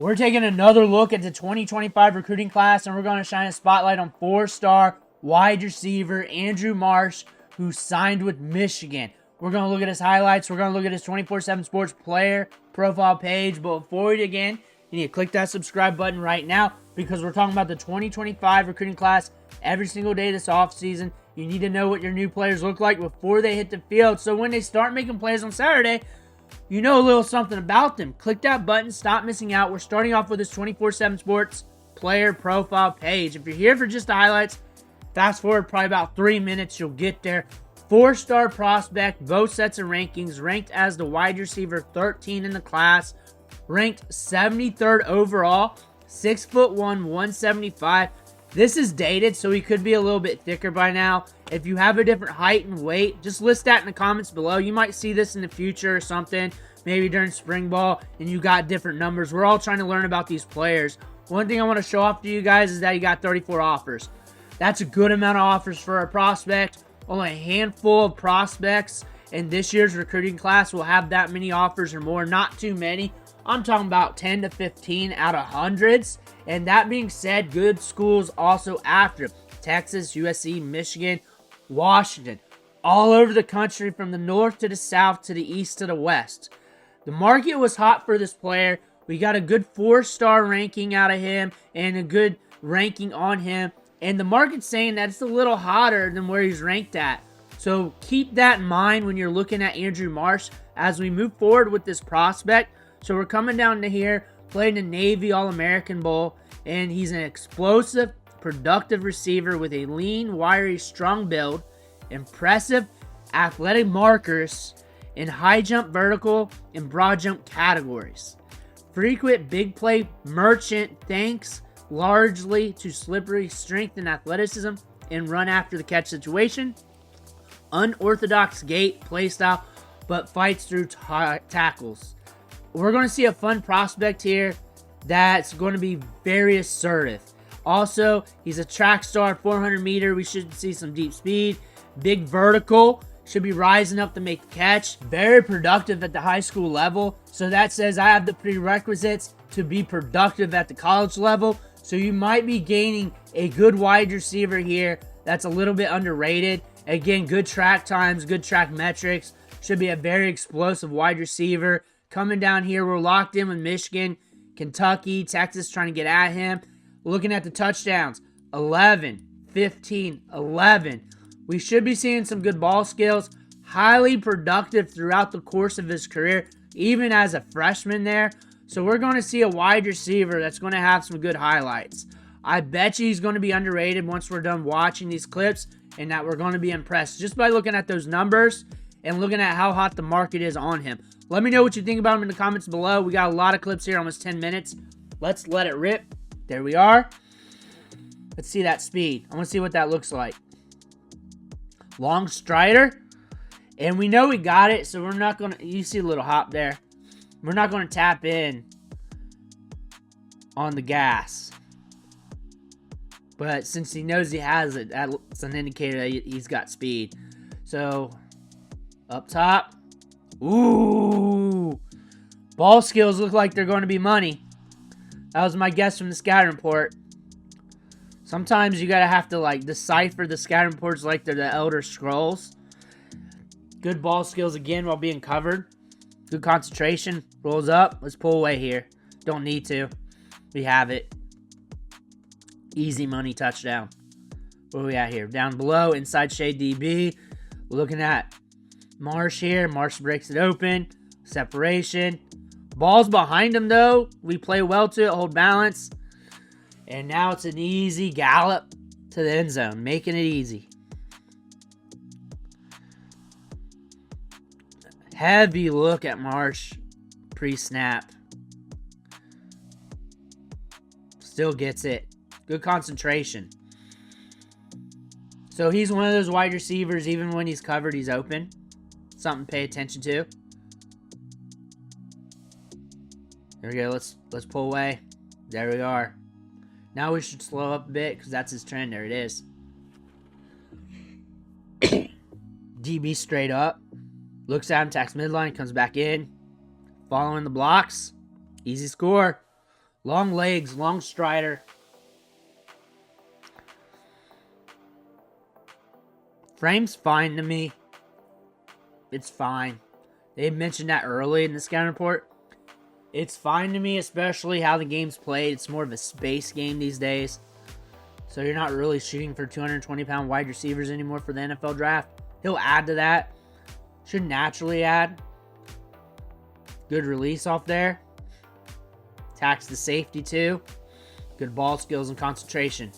We're taking another look at the 2025 recruiting class, and we're going to shine a spotlight on 4-star wide receiver Andrew Marsh, who signed with Michigan. We're going to look at his highlights. We're going to look at his 24/7 Sports player profile page. But before we begin, you need to click that subscribe button right now, because we're talking about the 2025 recruiting class every single day this offseason. You need to know what your new players look like before they hit the field, so when they start making plays on Saturday, you know a little something about them. Click that button. Stop missing out. We're starting off with this 24/7 Sports player profile page. If you're here for just the highlights, fast forward probably about 3 minutes. You'll get there. 4-star prospect, both sets of rankings, ranked as the wide receiver 13 in the class, ranked 73rd overall, 6'1", 175. This is dated, so he could be a little bit thicker by now. If you have a different height and weight, just list that in the comments below. You might see this in the future or something, maybe during spring ball, and you got different numbers. We're all trying to learn about these players. One thing I want to show off to you guys is that he got 34 offers. That's a good amount of offers for a prospect. Only a handful of prospects in this year's recruiting class will have that many offers or more. Not too many. I'm talking about 10 to 15 out of hundreds. And that being said, good schools also after him. Texas, USC, Michigan, Washington. All over the country, from the north to the south to the east to the west. The market was hot for this player. We got a good 4-star ranking out of him and a good ranking on him. And the market's saying that it's a little hotter than where he's ranked at. So keep that in mind when you're looking at Andrew Marsh as we move forward with this prospect. So we're coming down to here, playing the Navy All-American Bowl, and he's an explosive, productive receiver with a lean, wiry, strong build, impressive athletic markers in high jump, vertical, and broad jump categories. Frequent big play merchant thanks largely to slippery strength and athleticism in run after the catch situation. Unorthodox gait, play style, but fights through tackles. We're going to see a fun prospect here that's going to be very assertive. Also, he's a track star, 400 meter. We should see some deep speed. Big vertical. Should be rising up to make the catch. Very productive at the high school level. So that says I have the prerequisites to be productive at the college level. So you might be gaining a good wide receiver here that's a little bit underrated. Again, good track times, good track metrics. Should be a very explosive wide receiver. Coming down here, we're locked in with Michigan, Kentucky, Texas trying to get at him. Looking at the touchdowns, 11, 15, 11. We should be seeing some good ball skills. Highly productive throughout the course of his career, even as a freshman there. So we're going to see a wide receiver that's going to have some good highlights. I bet you he's going to be underrated once we're done watching these clips, and that we're going to be impressed just by looking at those numbers and looking at how hot the market is on him. Let me know what you think about him in the comments below. We got a lot of clips here, almost 10 minutes. Let's let it rip. There we are. Let's see that speed. I want to see what that looks like. Long strider. And we know we got it, so we're not going to... You see a little hop there. We're not going to tap in on the gas. But since he knows he has it, that's an indicator that he's got speed. So, up top. Ooh. Ball skills look like they're going to be money. That was my guess from the scouting report. Sometimes you gotta have to like decipher the scouting reports like they're the Elder Scrolls. Good ball skills again while being covered. Good concentration. Rolls up. Let's pull away here. Don't need to. We have it. Easy money touchdown. Where are we at here? Down below, inside shade DB. We're looking at Marsh here. Marsh breaks it open. Separation. Ball's behind him, though. We play well to it. Hold balance. And now it's an easy gallop to the end zone. Making it easy. Heavy look at Marsh pre-snap. Still gets it. Good concentration. So he's one of those wide receivers, even when he's covered, he's open. Something to pay attention to. There we go. Let's pull away. There we are. Now we should slow up a bit because that's his trend. There it is. DB straight up. Looks at him, tacks midline, comes back in. Following the blocks. Easy score. Long legs, long strider. Frame's fine to me. It's fine. They mentioned that early in the scouting report. It's fine to me, especially how the game's played. It's more of a space game these days. So you're not really shooting for 220-pound wide receivers anymore for the NFL draft. He'll add to that. Should naturally add. Good release off there. Attacks the safety too. Good ball skills and concentration.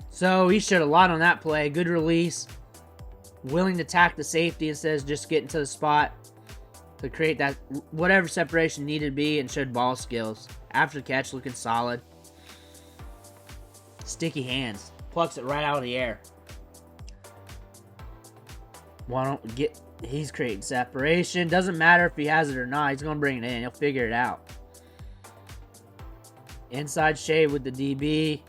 So he showed a lot on that play. Good release. Willing to attack the safety instead of just getting to the spot to create that whatever separation needed to be, and showed ball skills. After the catch, looking solid. Sticky hands. Plucks it right out of the air. He's creating separation. Doesn't matter if he has it or not. He's going to bring it in. He'll figure it out. Inside shade with the DB.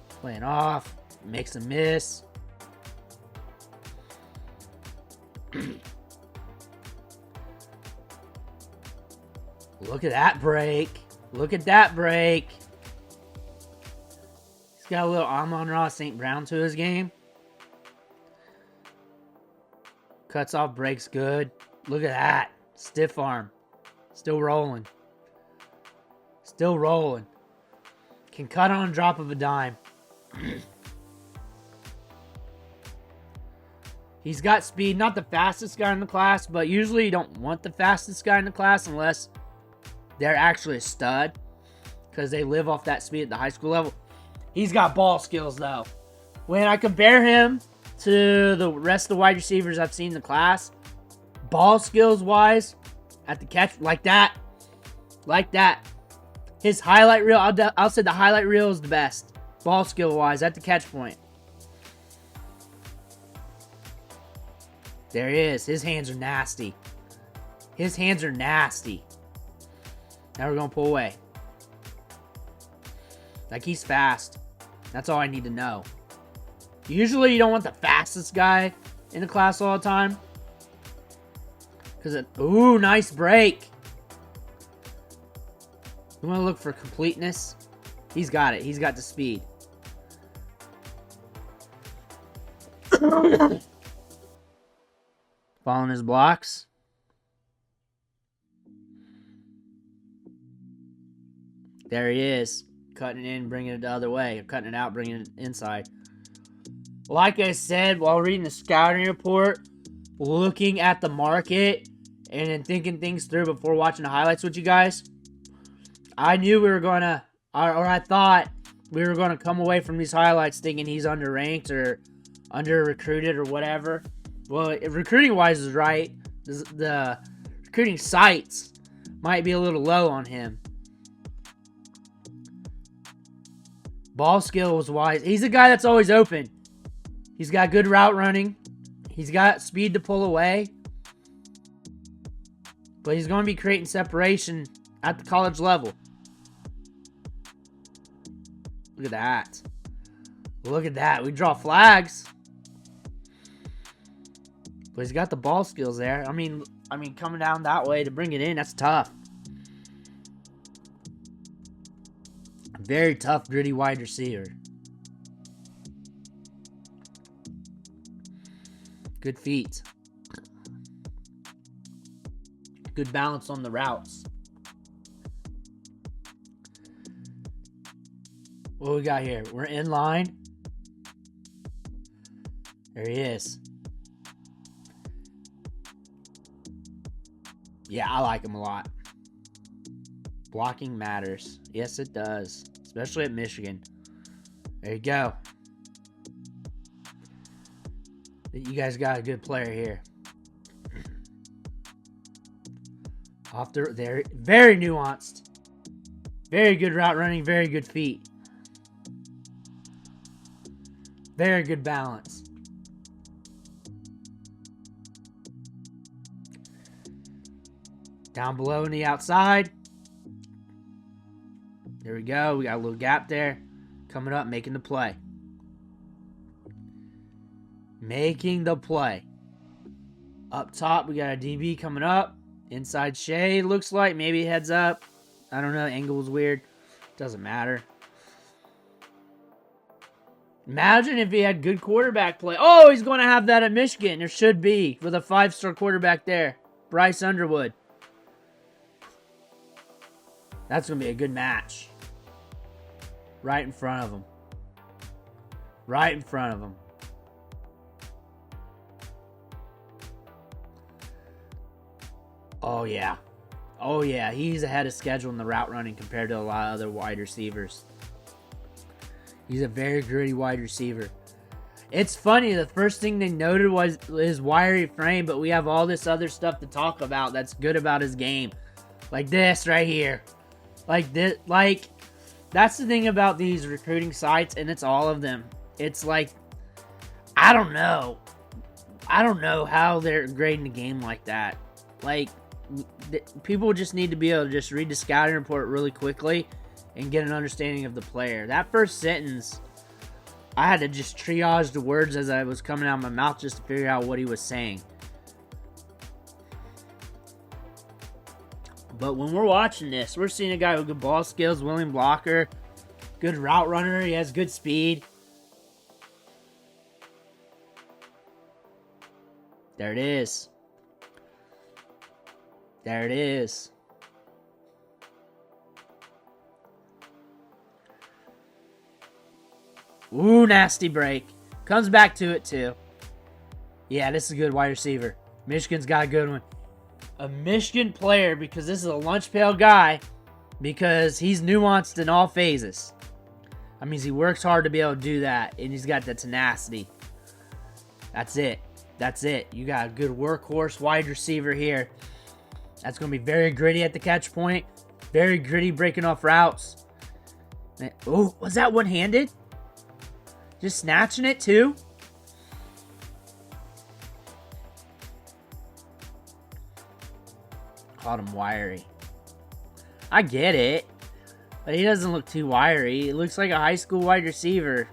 Playing off. Makes a miss. Look at that break. Look at that break. He's got a little Amon-Ra St. Brown to his game. Cuts off, breaks good. Look at that. Stiff arm. Still rolling. Still rolling. Can cut on a drop of a dime. He's got speed. Not the fastest guy in the class, but usually you don't want the fastest guy in the class unless they're actually a stud, because they live off that speed at the high school level. He's got ball skills, though. When I compare him to the rest of the wide receivers I've seen in the class, ball skills wise, at the catch, like that. His highlight reel, I'll say the highlight reel is the best. Ball skill wise, at the catch point. There he is. His hands are nasty. His hands are nasty. Now we're going to pull away. Like, he's fast. That's all I need to know. Usually you don't want the fastest guy in the class all the time. Ooh, nice break. You want to look for completeness? He's got it. He's got the speed. Following his blocks. There he is. Cutting it in, bringing it the other way. Cutting it out, bringing it inside. Like I said, while reading the scouting report, looking at the market, and then thinking things through before watching the highlights with you guys, I knew we were going to, or I thought we were going to come away from these highlights thinking he's underranked or under-recruited or whatever. Well, recruiting-wise is right. The recruiting sites might be a little low on him. Ball skills wise, he's a guy that's always open. He's got good route running. He's got speed to pull away. But he's going to be creating separation at the college level. Look at that. Look at that. We draw flags. But he's got the ball skills there. I mean, coming down that way to bring it in, that's tough. Very tough, gritty wide receiver. Good feet. Good balance on the routes. What we got here? We're in line. There he is. Yeah, I like him a lot. Blocking matters. Yes, it does. Especially at Michigan. There you go. You guys got a good player here. Off there, very nuanced. Very good route running, very good feet. Very good balance. Down below in the outside. There we go. We got a little gap there. Coming up, making the play. Making the play. Up top, we got a DB coming up. Inside shade looks like. Maybe heads up. I don't know. Angle was weird. Doesn't matter. Imagine if he had good quarterback play. Oh, he's going to have that at Michigan. There should be with a 5-star quarterback there. Bryce Underwood. That's going to be a good match. Right in front of him. Right in front of him. Oh, yeah. Oh, yeah. He's ahead of schedule in the route running compared to a lot of other wide receivers. He's a very gritty wide receiver. It's funny. The first thing they noted was his wiry frame, but we have all this other stuff to talk about that's good about his game. Like this right here. Like this. Like, that's the thing about these recruiting sites, and it's all of them. It's like, I don't know. I don't know how they're grading the game like that. Like, people just need to be able to just read the scouting report really quickly and get an understanding of the player. That first sentence, I had to just triage the words as I was coming out of my mouth just to figure out what he was saying. But when we're watching this, we're seeing a guy with good ball skills, willing blocker, good route runner. He has good speed. There it is. There it is. Ooh, nasty break. Comes back to it, too. Yeah, this is a good wide receiver. Michigan's got a good one. A Michigan player, because this is a lunch pail guy, because he's nuanced in all phases. That means he works hard to be able to do that, and he's got the tenacity. That's it. That's it. You got a good workhorse wide receiver here. That's going to be very gritty at the catch point. Very gritty breaking off routes. Oh, was that one-handed? Just snatching it, too? Caught him wiry. I get it. But he doesn't look too wiry. He looks like a high school wide receiver.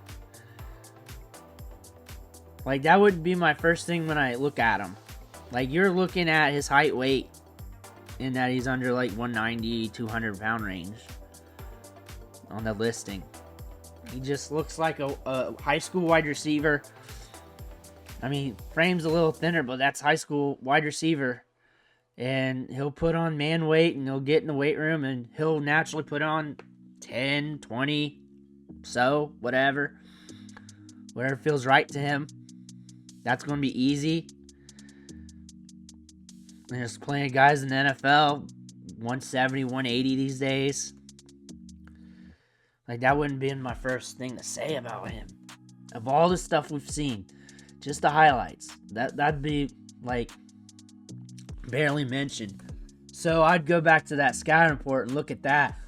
Like, that would be my first thing when I look at him. Like, you're looking at his height, weight, and that he's under, like, 190, 200-pound range on the listing. He just looks like a high school wide receiver. I mean, frame's a little thinner, but that's high school wide receiver. And he'll put on man weight, and he'll get in the weight room, and he'll naturally put on 10, 20, so, whatever. Whatever feels right to him. That's going to be easy. And just playing guys in the NFL, 170, 180 these days. Like, that wouldn't be my first thing to say about him. Of all the stuff we've seen, just the highlights. That'd be, like, barely mentioned. So I'd go back to that scouting report and look at that.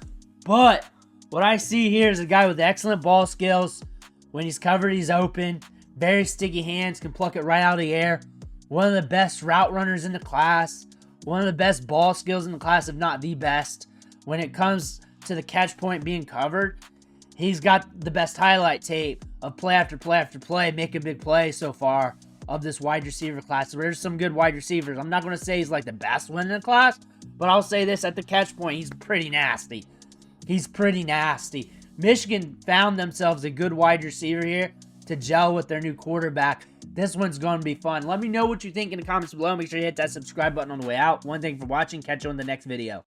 But what I see here is a guy with excellent ball skills. When he's covered, he's open. Very sticky hands, can pluck it right out of the air. One of the best route runners in the class. One of the best ball skills in the class, if not the best. When it comes to the catch point being covered, he's got the best highlight tape of play after play after play, making big plays so far of this wide receiver class. So there's some good wide receivers. I'm not going to say he's like the best one in the class, but I'll say this, at the catch point, he's pretty nasty. He's pretty nasty. Michigan found themselves a good wide receiver here to gel with their new quarterback. This one's going to be fun. Let me know what you think in the comments below. Make sure you hit that subscribe button on the way out. One thing for watching. Catch you in the next video.